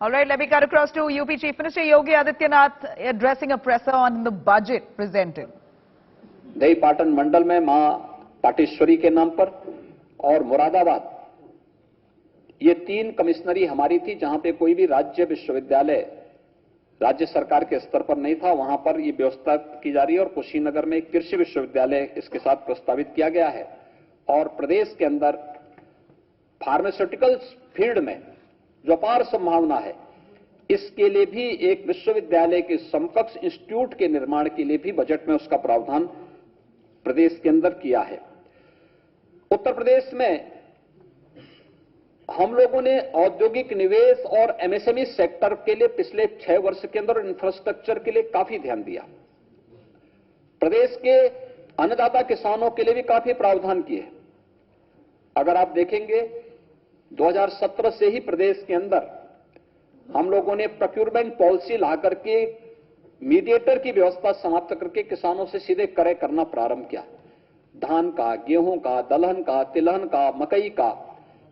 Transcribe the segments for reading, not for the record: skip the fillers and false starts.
All right, let me cut across to UP Chief Minister Yogi Adityanath addressing a presser on the budget presented. दही पाटन मंडल में मां पाटेश्वरी के नाम पर और मुरादाबाद, ये 3 कमिश्नरी हमारी थी जहां पे कोई भी राज्य विश्वविद्यालय राज्य सरकार के स्तर पर नहीं था, वहां पर ये व्यवस्था की जा रही है। और कुशीनगर में एक कृषि विश्वविद्यालय इसके साथ प्रस्तावित किया गया है। और प्रदेश के अंदर फार्मास्यूटिकल्स फील्ड में जो अपार संभावना है, इसके लिए भी एक विश्वविद्यालय के समकक्ष इंस्टीट्यूट के निर्माण के लिए भी बजट में उसका प्रावधान प्रदेश के अंदर किया है। उत्तर प्रदेश में हम लोगों ने औद्योगिक निवेश और एमएसएमई सेक्टर के लिए पिछले 6 वर्ष के अंदर इंफ्रास्ट्रक्चर के लिए काफी ध्यान दिया। प्रदेश के अन्नदाता किसानों के लिए भी काफी प्रावधान किए। अगर आप देखेंगे 2017 से ही प्रदेश के अंदर हम लोगों ने प्रोक्योरमेंट पॉलिसी ला करके मीडिएटर की व्यवस्था समाप्त करके किसानों से सीधे क्रय करना प्रारंभ किया। धान का, गेहूं का, दलहन का, तिलहन का, मकई का,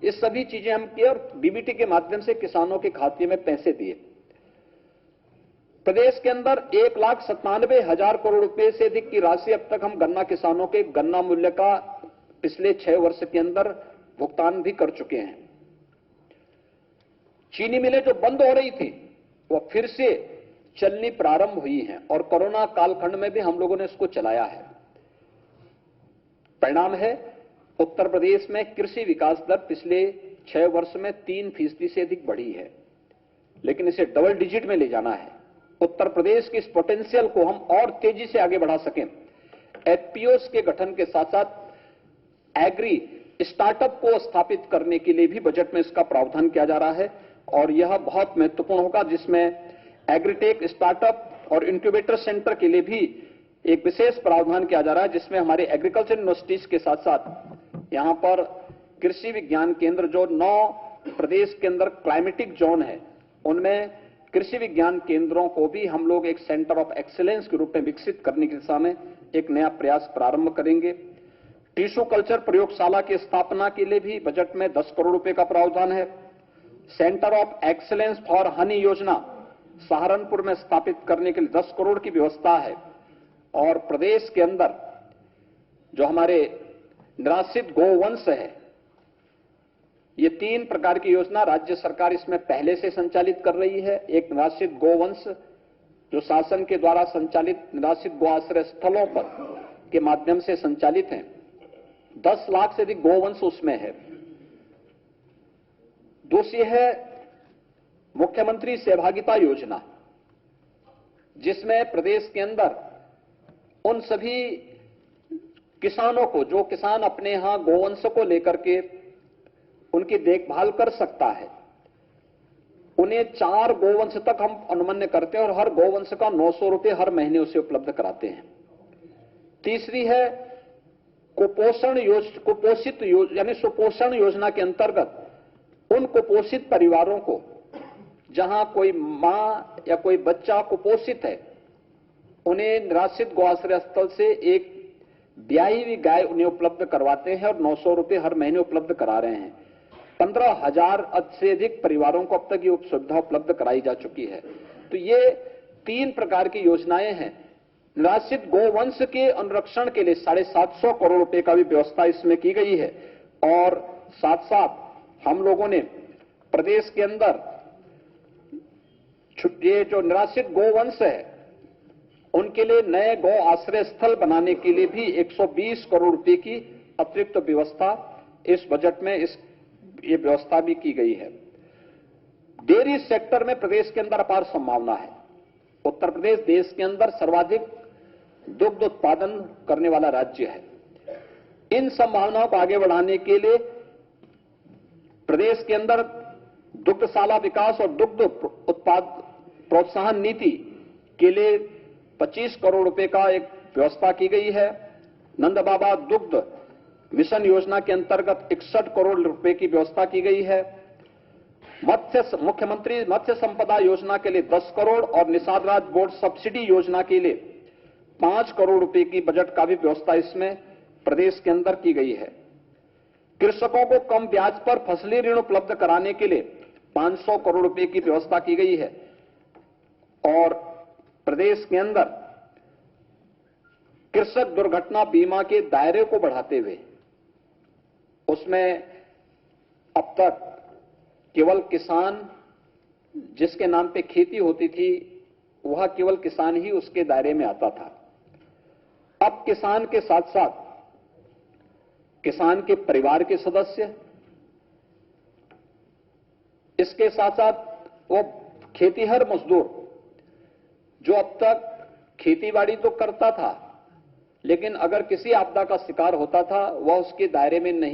ये सभी चीजें हम किए और डीबीटी के माध्यम से किसानों के खाते में पैसे दिए। प्रदेश के अंदर 1,97,000 करोड़ रुपए से अधिक की राशि अब तक हम गन्ना किसानों के गन्ना मूल्य का पिछले 6 वर्ष के अंदर भुगतान भी कर चुके हैं। चीनी मिलें जो बंद हो रही थी वो फिर से चलनी प्रारंभ हुई हैं और कोरोना कालखंड में भी हम लोगों ने इसको चलाया है। परिणाम है उत्तर प्रदेश में कृषि विकास दर पिछले 6 वर्ष में 3% से अधिक बढ़ी है, लेकिन इसे डबल डिजिट में ले जाना है। उत्तर प्रदेश की इस पोटेंशियल को हम और तेजी से आगे बढ़ा सकें। एफपीओस के गठन के साथ साथ एग्री स्टार्टअप को स्थापित करने के लिए भी बजट में इसका प्रावधान किया जा रहा है और यह बहुत महत्वपूर्ण होगा, जिसमें एग्रीटेक स्टार्टअप और इंक्यूबेटर सेंटर के लिए भी एक विशेष प्रावधान किया जा रहा है, जिसमें हमारे एग्रीकल्चर यूनिवर्सिटीज के साथ साथ यहां पर कृषि विज्ञान केंद्र जो 9 प्रदेश के अंदर क्लाइमेटिक जोन है, उनमें कृषि विज्ञान केंद्रों को भी हम लोग एक सेंटर ऑफ एक्सीलेंस के रूप में विकसित करने की दिशा में एक नया प्रयास प्रारंभ करेंगे। टिश्यू कल्चर प्रयोगशाला की स्थापना के लिए भी बजट में 10 करोड़ रुपए का प्रावधान है। Centre of excellence for Honey योजना सहारनपुर में स्थापित करने के लिए 10 करोड़ की व्यवस्था है। और प्रदेश के अंदर जो हमारे निराश्रित गोवंश है, ये 3 प्रकार की योजना राज्य सरकार इसमें पहले से संचालित कर रही है। एक निराश्रित गोवंश जो शासन के द्वारा संचालित निराश्रित गो आश्रय स्थलों पर के माध्यम से संचालित हैं, 10 लाख से अधिक गोवंश उसमें है। दूसरी है मुख्यमंत्री सहभागिता योजना, जिसमें प्रदेश के अंदर उन सभी किसानों को जो किसान अपने यहां गोवंश को लेकर के उनकी देखभाल कर सकता है, उन्हें 4 गोवंश तक हम अनुमन्य करते हैं और हर गोवंश का 900 रुपए हर महीने उसे उपलब्ध कराते हैं। तीसरी है कुपोषित यानी सुपोषण योजना के अंतर्गत उन कुपोषित परिवारों को जहां कोई मां या कोई बच्चा कुपोषित है, उन्हें निराश्रित गो आश्रय स्थल से एक ब्याही हुई गाय उन्हें उपलब्ध करवाते हैं और 900 रुपए हर महीने उपलब्ध करा रहे हैं। 15,000 से अधिक परिवारों को अब तक ये सुविधा उपलब्ध कराई जा चुकी है। तो ये 3 प्रकार की योजनाएं हैं। निराश्रित गोवंश के अनुरक्षण के लिए 750 करोड़ रुपए का भी व्यवस्था इसमें की गई है। और साथ साथ हम लोगों ने प्रदेश के अंदर ये जो निराश्रित गोवंश है उनके लिए नए गौ आश्रय स्थल बनाने के लिए भी 120 करोड़ रुपए की अतिरिक्त व्यवस्था इस बजट में ये व्यवस्था भी की गई है। डेयरी सेक्टर में प्रदेश के अंदर अपार संभावना है। उत्तर प्रदेश देश के अंदर सर्वाधिक दुग्ध उत्पादन करने वाला राज्य है। इन संभावनाओं को आगे बढ़ाने के लिए प्रदेश के अंदर दुग्धशाला विकास और दुग्ध उत्पाद प्रोत्साहन नीति के लिए 25 करोड़ रुपए का एक व्यवस्था की गई है। नंद बाबा दुग्ध मिशन योजना के अंतर्गत 61 करोड़ रुपए की व्यवस्था की गई है। मुख्यमंत्री मत्स्य संपदा योजना के लिए 10 करोड़ और निषाद राज बोर्ड सब्सिडी योजना के लिए 5 करोड़ रुपए की बजट का भी व्यवस्था इसमें प्रदेश के अंदर की गई है। कृषकों को कम ब्याज पर फसली ऋण उपलब्ध कराने के लिए 500 करोड़ रुपए की व्यवस्था की गई है और प्रदेश के अंदर कृषक दुर्घटना बीमा के दायरे को बढ़ाते हुए उसमें अब तक केवल किसान जिसके नाम पे खेती होती थी वह केवल किसान ही उसके दायरे में आता था। अब किसान के साथ साथ किसान के परिवार के सदस्य, इसके साथ साथ वो खेतीहर मजदूर जो अब तक खेतीबाड़ी तो करता था लेकिन अगर किसी आपदा का शिकार होता था वह उसके दायरे में नहीं